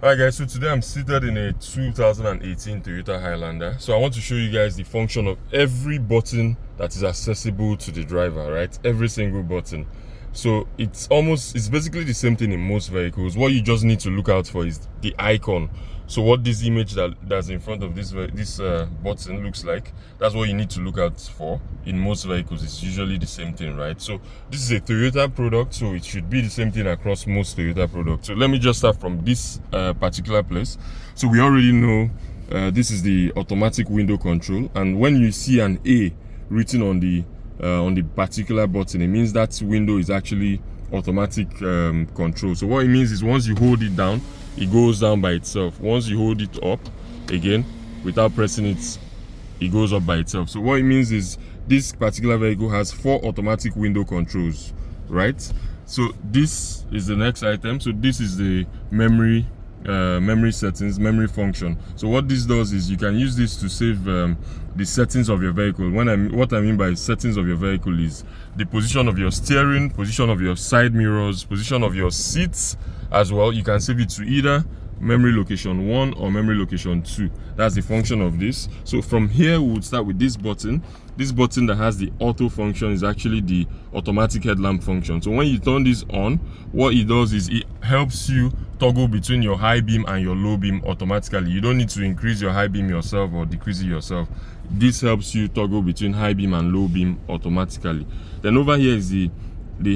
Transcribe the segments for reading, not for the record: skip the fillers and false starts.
Alright guys, so today I'm seated in a 2018 Toyota Highlander. So I want to show you guys the function of every button that is accessible to the driver, right? Every single button. So it's basically the same thing in most vehicles. What you just need to look out for is the icon. So what this image that's in front of this button looks like, that's what you need to look out for in most vehicles. It's usually the same thing, right? So this is a Toyota product, so it should be the same thing across most Toyota products. So let me just start from this particular place. So we already know this is the automatic window control, and when you see an A written on the particular button, it means that window is actually automatic control. So what it means is once you hold it down, it goes down by itself. Once you hold it up again without pressing it, it goes up by itself. So what it means is this particular vehicle has 4 automatic window controls, right? So this is the next item. So this is the memory settings, memory function. So what this does is you can use this to save the settings of your vehicle. What I mean by settings of your vehicle is the position of your steering, position of your side mirrors, position of your seats as well. You can save it to either memory location 1 or memory location 2. That's the function of this. So from here we would start with this button. This button that has the auto function is actually the automatic headlamp function. So when you turn this on, what it does is it helps you toggle between your high beam and your low beam automatically. You don't need to increase your high beam yourself or decrease it yourself. This helps you toggle between high beam and low beam automatically. Then over here is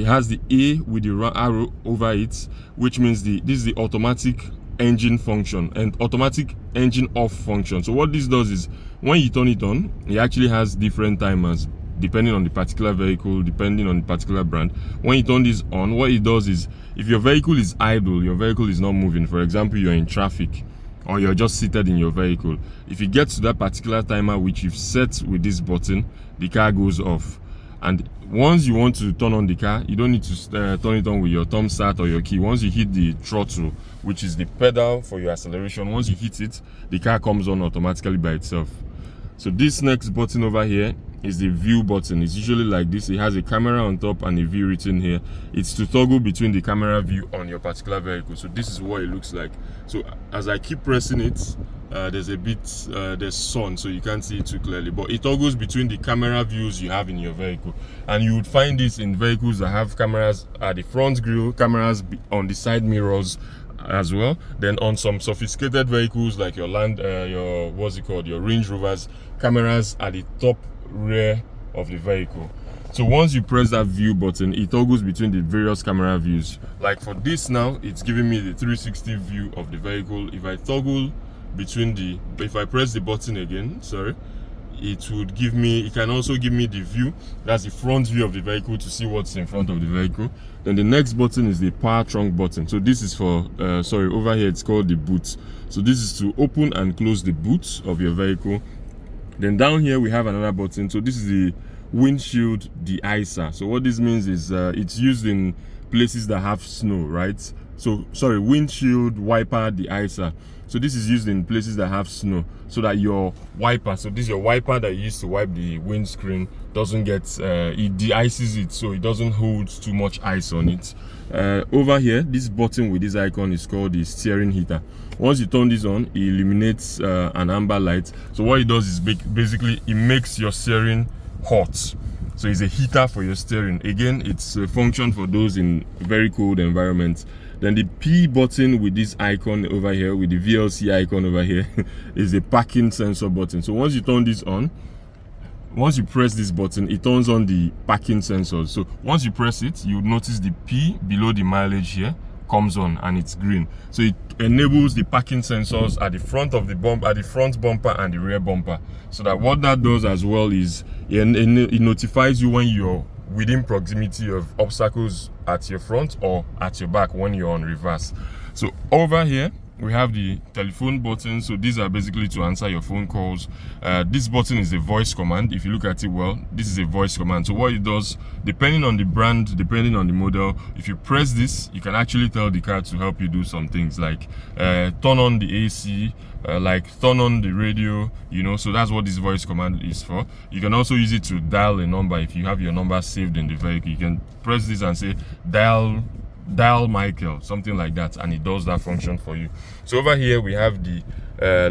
has the A with the arrow over it, which means this is the automatic engine function and automatic engine off function. So what this does is when you turn it on, it actually has different timers depending on the particular vehicle, depending on the particular brand. When you turn this on, what it does is if your vehicle is idle, your vehicle is not moving, for example you're in traffic or you're just seated in your vehicle, if it gets to that particular timer which you've set with this button, the car goes off. And once you want to turn on the car, you don't need to turn it on with your thumb start or your key. Once you hit the throttle, which is the pedal for your acceleration, once you hit it, the car comes on automatically by itself. So this next button over here is the view button. It's usually like this. It has a camera on top and a view written here. It's to toggle between the camera view on your particular vehicle. So this is what it looks like. So as I keep pressing it, there's sun, so you can't see it too clearly, but it toggles between the camera views you have in your vehicle. And you would find this in vehicles that have cameras at the front grille, cameras on the side mirrors as well. Then on some sophisticated vehicles like your your Range Rovers, cameras at the top rear of the vehicle. So once you press that view button, it toggles between the various camera views. Like for this now, it's giving me the 360 view of the vehicle. If I toggle between if I press the button again, it can also give me the view. That's the front view of the vehicle to see what's in front of the vehicle. Then the next button is the power trunk button. So this is for over here it's called the boot. So this is to open and close the boot of your vehicle. Then down here we have another button. So this is the windshield de-icer. So what this means is it's used in places that have snow, right? So windshield wiper de-icer. So this is used in places that have snow, so that your wiper, so this is your wiper that you use to wipe the windscreen, doesn't get it de-ices it, so it doesn't hold too much ice on it. Over here, this button with this icon is called the steering heater. Once you turn this on, it illuminates an amber light. So what it does is basically it makes your steering hot. So it's a heater for your steering. Again, it's a function for those in very cold environments. Then the P button with this icon over here, with the VLC icon over here, is the parking sensor button. So once you turn this on, once you press this button, it turns on the parking sensors. So once you press it, you notice the P below the mileage here comes on and it's green. So it enables the parking sensors at the front of the bumper, at the front bumper and the rear bumper. So that what that does as well is it notifies you when you're within proximity of obstacles at your front or at your back when you're on reverse. So over here we have the telephone button. So these are basically to answer your phone calls. This button is a voice command. If you look at it well, this is a voice command. So what it does, depending on the brand, depending on the model, if you press this, you can actually tell the car to help you do some things like turn on the AC, like turn on the radio, so that's what this voice command is for. You can also use it to dial a number. If you have your number saved in the vehicle, you can press this and say dial dial Michael, something like that, and it does that function for you. So over here we have the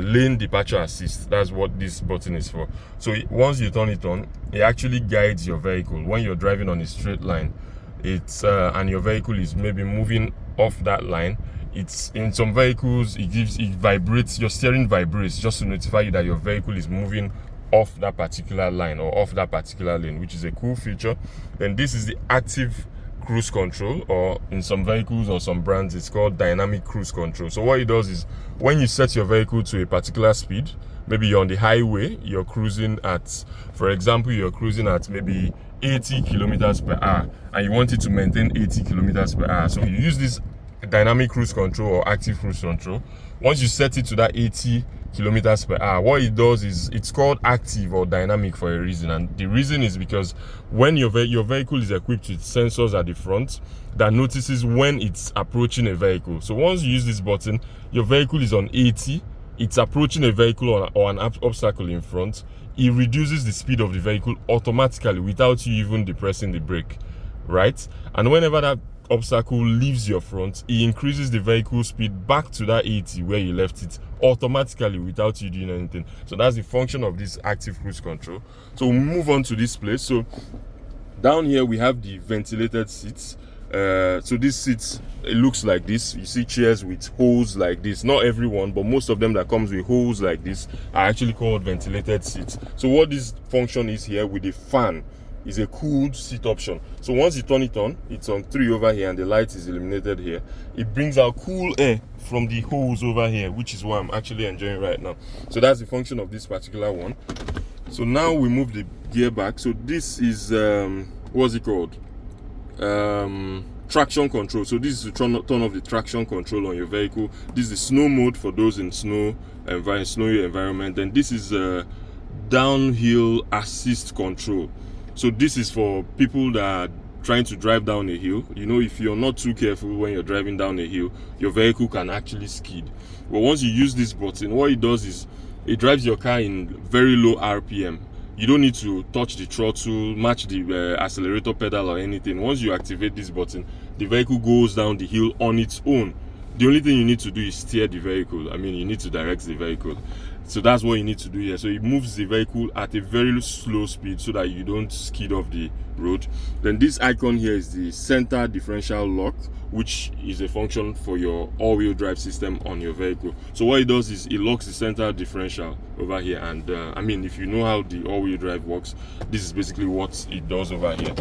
lane departure assist. That's what this button is for. So once you turn it on, it actually guides your vehicle when you're driving on a straight line. It's and your vehicle is maybe moving off that line. It's in some vehicles it vibrates, your steering vibrates just to notify you that your vehicle is moving off that particular line or off that particular lane, which is a cool feature. Then this is the active cruise control, or in some vehicles or some brands it's called dynamic cruise control. So what it does is when you set your vehicle to a particular speed, maybe you're on the highway, you're cruising at, for example, you're cruising at maybe 80 kilometers per hour and you want it to maintain 80 kilometers per hour. So you use this dynamic cruise control or active cruise control. Once you set it to that 80 kilometers per hour, what it does is, it's called active or dynamic for a reason, and the reason is because when your vehicle is equipped with sensors at the front that notices when it's approaching a vehicle. So once you use this button, your vehicle is on 80, it's approaching a vehicle or an obstacle in front, it reduces the speed of the vehicle automatically without you even depressing the brake, right? And whenever that obstacle leaves your front, it increases the vehicle speed back to that 80 where you left it automatically without you doing anything. So that's the function of this active cruise control. So we'll move on to this place. So down here we have the ventilated seats. So these seats, it looks like this. You see chairs with holes like this. Not everyone, but most of them that comes with holes like this are actually called ventilated seats. So what this function is here with the fan is a cooled seat option. So once you turn it on, it's on 3 over here and the light is illuminated here. It brings out cool air from the holes over here, which is what I'm actually enjoying right now. So that's the function of this particular one. So now we move the gear back. So this is what's it called? Traction control. So this is to turn off the traction control on your vehicle. This is the snow mode for those in snowy environment. And this is downhill assist control. So this is for people that are trying to drive down a hill. You know, if you're not too careful when you're driving down a hill, your vehicle can actually skid. But once you use this button, what it does is it drives your car in very low RPM. You don't need to touch the throttle, match the accelerator pedal or anything. Once you activate this button, the vehicle goes down the hill on its own. The only thing you need to do is steer the vehicle. I mean, you need to direct the vehicle. So that's what you need to do here. So it moves the vehicle at a very slow speed so that you don't skid off the road. Then this icon here is the center differential lock, which is a function for your all-wheel drive system on your vehicle. So what it does is it locks the center differential over here. And I mean, if you know how the all-wheel drive works, this is basically what it does over here.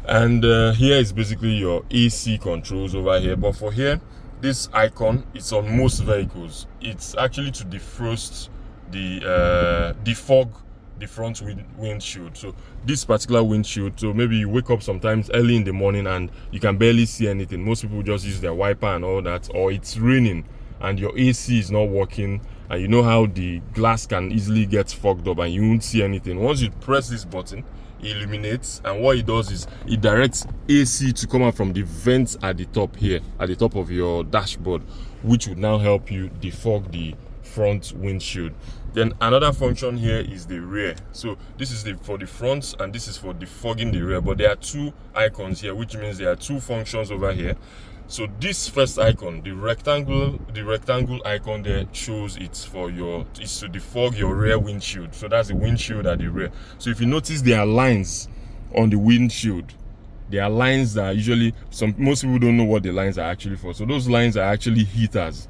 And here is basically your AC controls over here. But for here, this icon, it's on most vehicles. It's actually to defrost defog the front windshield. So this particular windshield, so maybe you wake up sometimes early in the morning and you can barely see anything. Most people just use their wiper and all that, or it's raining and your AC is not working, and you know how the glass can easily get fogged up and you won't see anything. Once you press this button, it illuminates, and what it does is it directs AC to come out from the vents at the top here, at the top of your dashboard, which would now help you defog the front windshield. Then another function here is the rear. So this is for the front and this is for defogging the rear, but there are 2 icons here, which means there are 2 functions over here. So this first icon, the rectangle icon there, shows it's to defog your rear windshield. So that's the windshield at the rear. So if you notice, there are lines on the windshield. There are lines that are usually, most people don't know what the lines are actually for. So those lines are actually heaters.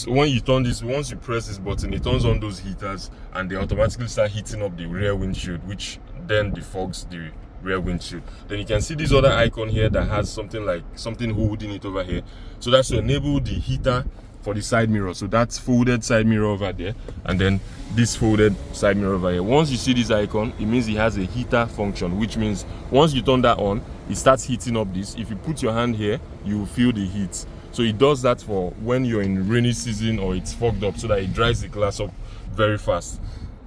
When you turn this, once you press this button, it turns on those heaters and they automatically start heating up the rear windshield, which then defogs the rear windshield. Then you can see this other icon here that has something holding it over here. So that's to enable the heater for the side mirror. So that's folded side mirror over there, and then this folded side mirror over here. Once you see this icon, it means it has a heater function, which means once you turn that on, it starts heating up this. If you put your hand here, you will feel the heat. So it does that for when you're in rainy season or it's fogged up, so that it dries the glass up very fast.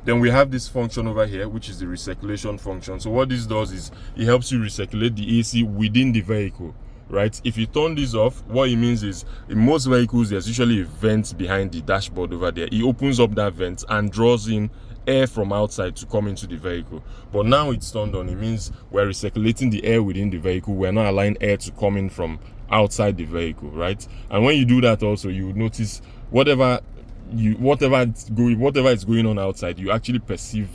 Then we have this function over here, which is the recirculation function. So what this does is it helps you recirculate the AC within the vehicle, right? If you turn this off, what it means is in most vehicles, there's usually a vent behind the dashboard over there. It opens up that vent and draws in air from outside to come into the vehicle. But now it's turned on, it means we're recirculating the air within the vehicle. We're not allowing air to come in from outside the vehicle, right? And when you do that also, you would notice whatever is going on outside, you actually perceive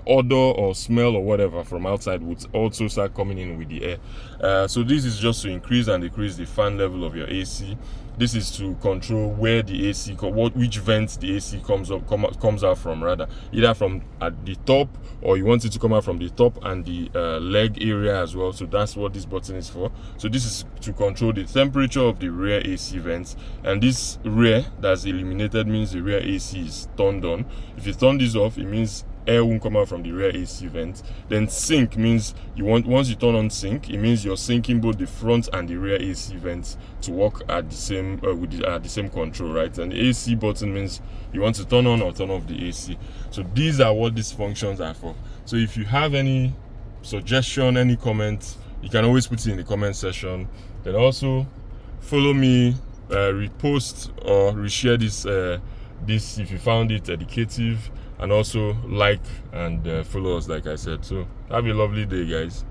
odor or smell or whatever from outside would also start coming in with the air. So this is just to increase and decrease the fan level of your AC. This is to control where the AC, which vents the AC comes out from, rather, either from at the top, or you want it to come out from the top and the leg area as well. So that's what this button is for. So this is to control the temperature of the rear AC vents, and this rear that's illuminated means the rear AC is turned on. If you turn this off, it means air won't come out from the rear AC vent. Then sync means once you turn on sync, it means you're syncing both the front and the rear AC vents to work at the same the same control, right? And the AC button means you want to turn on or turn off the AC. So these are what these functions are for. So if you have any suggestion, any comments, you can always put it in the comment section. Then also follow me, repost or reshare this if you found it educative, and also like and follow us, like I said. So have a lovely day, guys.